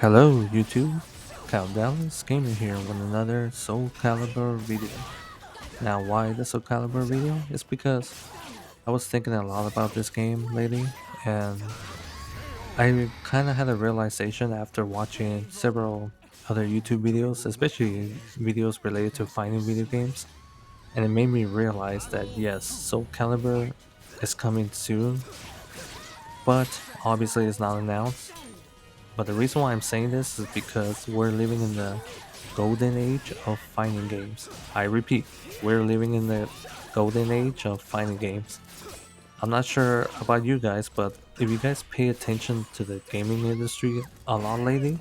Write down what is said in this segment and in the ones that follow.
Hello YouTube, Countdownless Gamer here with another Soul Calibur video. Now why the Soul Calibur video? Is because I was thinking a lot about this game lately and I kinda had a realization after watching several other YouTube videos, especially videos related to fighting video games, and it made me realize that yes, Soul Calibur is coming soon, but obviously it's not announced. But the reason why I'm saying this is because we're living in the golden age of fighting games. I repeat, we're living in the golden age of fighting games. I'm not sure about you guys, but if you guys pay attention to the gaming industry a lot lately,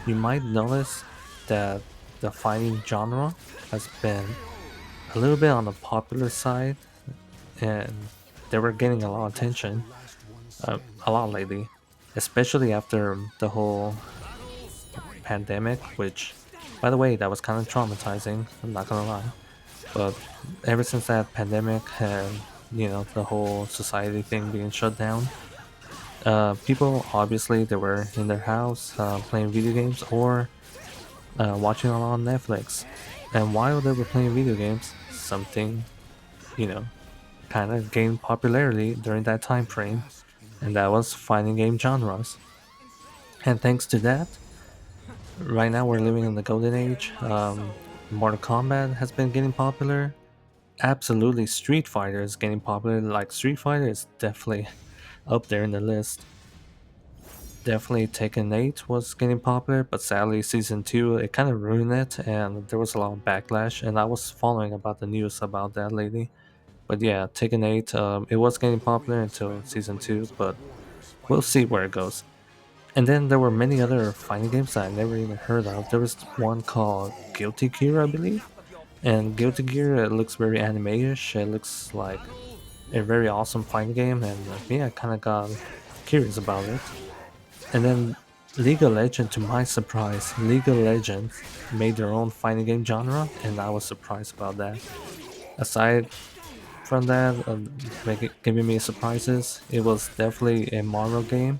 you might notice that the fighting genre has been a little bit on the popular side and they were getting a lot of attention a lot lately, especially after the whole pandemic, which, by the way, that was kind of traumatizing. I'm not gonna lie, but ever since that pandemic and the whole society thing being shut down, people obviously they were in their house playing video games or watching a lot on Netflix. And while they were playing video games, something you know kind of gained popularity during that time frame, and that was fighting game genres. And thanks to that, right now we're living in the golden age. Mortal Kombat has been getting popular. Absolutely, Street Fighter is getting popular. Like Street Fighter is definitely up there in the list. Definitely Tekken 8 was getting popular, but sadly Season 2 it kind of ruined it and there was a lot of backlash and I was following about the news about that lately. But yeah, Tekken 8 it was getting popular until Season 2, but we'll see where it goes. And then there were many other fighting games that I never even heard of. There was one called Guilty Gear, I believe. And Guilty Gear, it looks very anime-ish. It looks like a very awesome fighting game, and me, I kind of got curious about it. And then League of Legends, to my surprise, League of Legends made their own fighting game genre, and I was surprised about that. Aside from that, giving me surprises, it was definitely a Marvel game.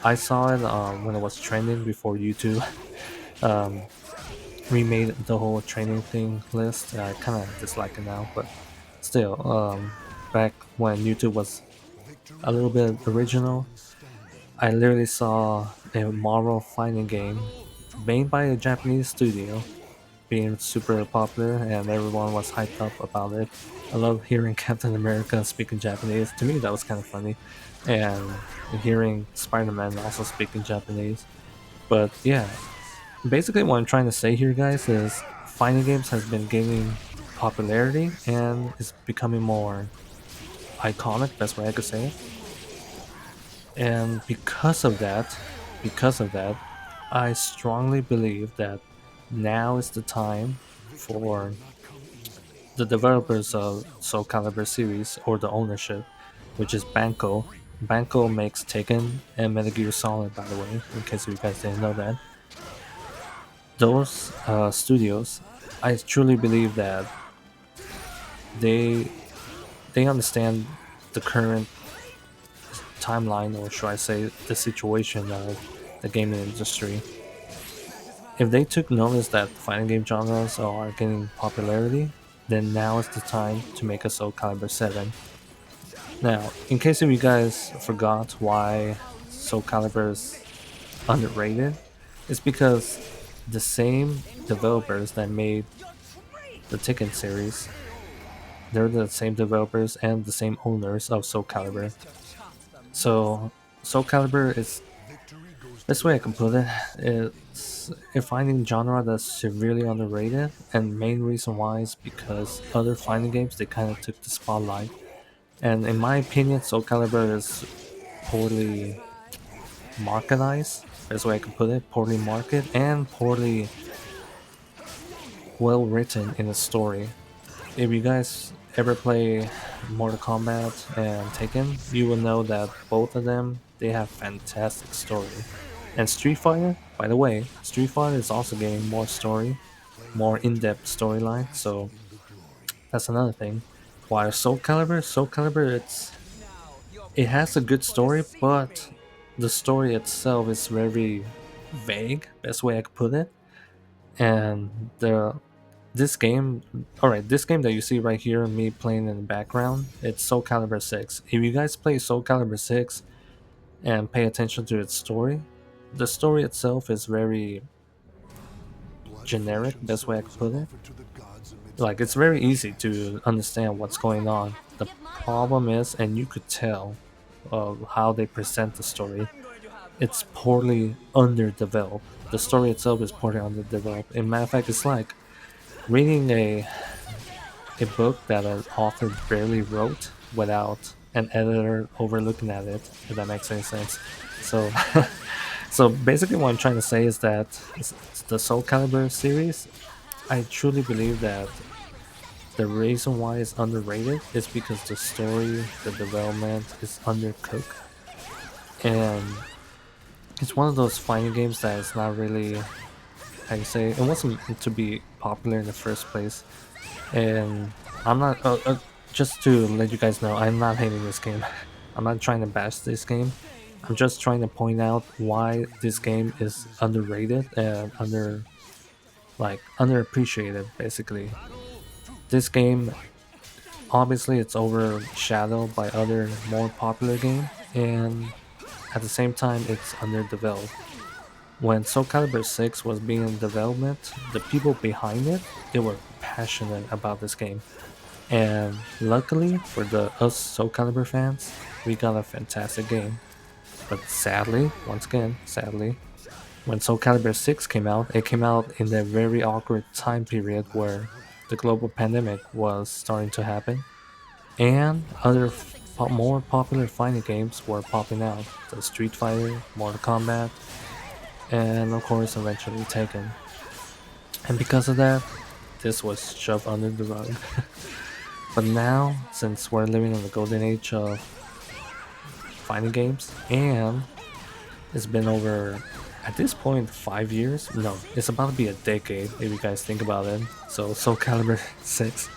I saw it when it was trending before YouTube um, remade the whole training thing list. I kind of dislike it now, but still, back when YouTube was a little bit original, I literally saw a Marvel fighting game made by a Japanese studio being super popular, and everyone was hyped up about it. I love hearing Captain America speaking Japanese. To me, that was kind of funny, and hearing Spider-Man also speaking Japanese. But yeah, basically what I'm trying to say here, guys, is fighting games has been gaining popularity and is becoming more iconic. Best way I could say it. And because of that, I strongly believe that now is the time for the developers of Soul Calibur series or the ownership, which is Banco. Banco makes Taken and Metal Gear Solid, by the way, in case you guys didn't know that. Those studios, I truly believe that they they understand the current timeline, or should I say, the situation of the gaming industry. If they took notice that fighting game genres are gaining popularity, then now is the time to make a Soul Calibur 7. Now, in case if you guys forgot why Soul Calibur is underrated, it's because the same developers that made the Tekken series, they're the same developers and the same owners of Soul Calibur. So Soul Calibur is, best way I can put it, it's a fighting genre that's severely underrated, and main reason why is because other fighting games they kind of took the spotlight. And in my opinion, Soul Calibur is poorly marketized. Best way I can put it, poorly marketed and poorly well written in the story. If you guys ever play Mortal Kombat and Tekken, you will know that both of them they have fantastic story. And Street Fighter, by the way, Street Fighter is also getting more story, more in-depth storyline. So that's another thing. While Soul Calibur, it has a good story, but the story itself is very vague, best way I could put it. And the this game, all right, this game that you see right here, me playing in the background, it's Soul Calibur 6. If you guys play Soul Calibur 6 and pay attention to its story, the story itself is very generic, best way I could put it. Like, it's very easy to understand what's going on. The problem is, and you could tell how they present the story, it's poorly underdeveloped. The story itself is poorly underdeveloped. In matter of fact, it's like reading a book that an author barely wrote without an editor overlooking at it, if that makes any sense. So, so basically, what I'm trying to say is that the Soul Calibur series, I truly believe that the reason why it's underrated is because the story, the development is undercooked, and it's one of those fighting games that is not really, how you say, it wasn't meant to be popular in the first place. And I'm not, just to let you guys know, I'm not hating this game. I'm not trying to bash this game. I'm just trying to point out why this game is underrated and underappreciated. Basically, this game, obviously, it's overshadowed by other more popular game, and at the same time, it's underdeveloped. When Soul Calibur 6 was being in development, the people behind it, they were passionate about this game. And luckily for the us Soul Calibur fans, we got a fantastic game. But sadly, once again, sadly, when Soul Calibur 6 came out, it came out in a very awkward time period where the global pandemic was starting to happen, and other more popular fighting games were popping out. The Street Fighter, Mortal Kombat, and of course eventually Taken. And because of that, this was shoved under the rug. But now, since we're living in the golden age of fighting games, and it's been over, at this point, 5 years. No, it's about to be a decade if you guys think about it. So Soul Calibur 6,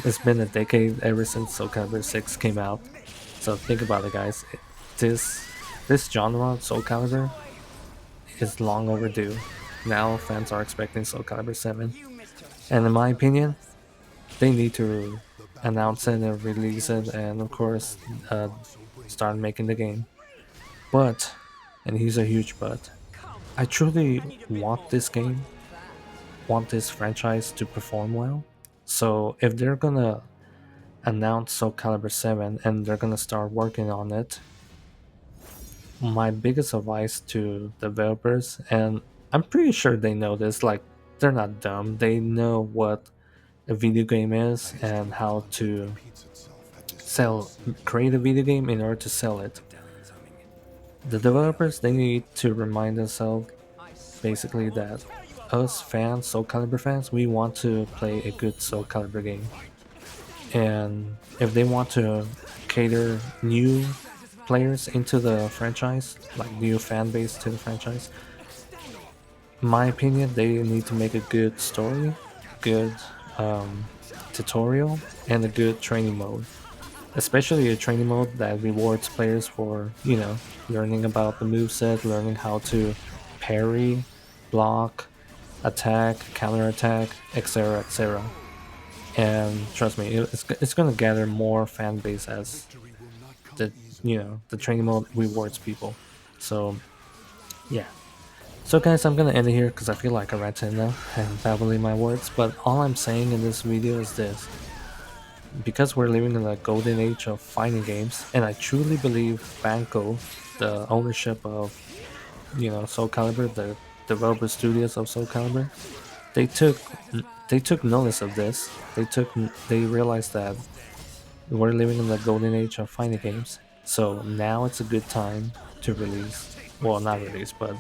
it's been a decade ever since Soul Calibur 6 came out. So think about it, guys. This this genre, Soul Calibur, is long overdue. Now fans are expecting Soul Calibur 7, and in my opinion, they need to announce it and release it, and of course, uh, start making the game. But, and here's a huge but, I truly want this game, want this franchise to perform well. So if they're gonna announce Soul Calibur 7 and they're gonna start working on it, my biggest advice to developers, and I'm pretty sure they know this, like, they're not dumb, they know what a video game is and how to sell create a video game in order to sell it. The developers, they need to remind themselves basically that us fans, Soul Calibur fans, we want to play a good Soul Calibur game. And if they want to cater new players into the franchise, like new fan base to the franchise, in my opinion, they need to make a good story, good um, tutorial, and a good training mode. Especially a training mode that rewards players for, learning about the moveset, learning how to parry, block, attack, counter attack, etc., etc. And trust me, it's gonna gather more fan base as the the training mode rewards people. So yeah. So guys, I'm gonna end it here because I feel like I ranted enough and babbling my words. But all I'm saying in this video is this: because we're living in the golden age of fighting games, and I truly believe Banco, the ownership of Soul Calibur, the developer studios of Soul Calibur, they took they took notice of this. They realized that we're living in the golden age of fighting games. So now it's a good time to release, well, not release, but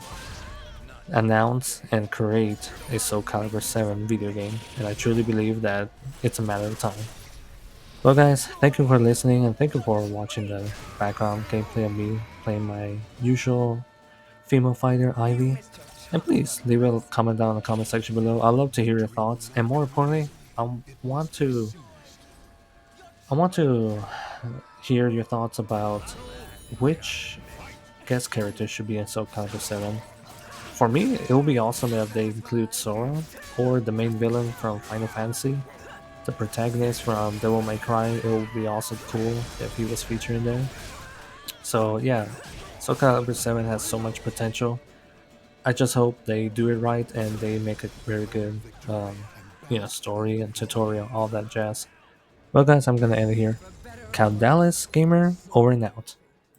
announce and create a Soul Calibur 7 video game. And I truly believe that it's a matter of time. Well, guys, thank you for listening and thank you for watching the background gameplay of me playing my usual female fighter, Ivy. And please leave a comment down in the comment section below. I'd love to hear your thoughts, and more importantly, I want to I want to hear your thoughts about which guest character should be in Soul Calibur 7. For me, it would be awesome if they include Sora or the main villain from Final Fantasy, the protagonist from Devil May Cry. It would be also cool if he was featured in there. So yeah, Soul Calibur 7 has so much potential. I just hope they do it right and they make a very good, story and tutorial, all that jazz. Well, guys, I'm gonna end it here. Cal Dallas Gamer over and out.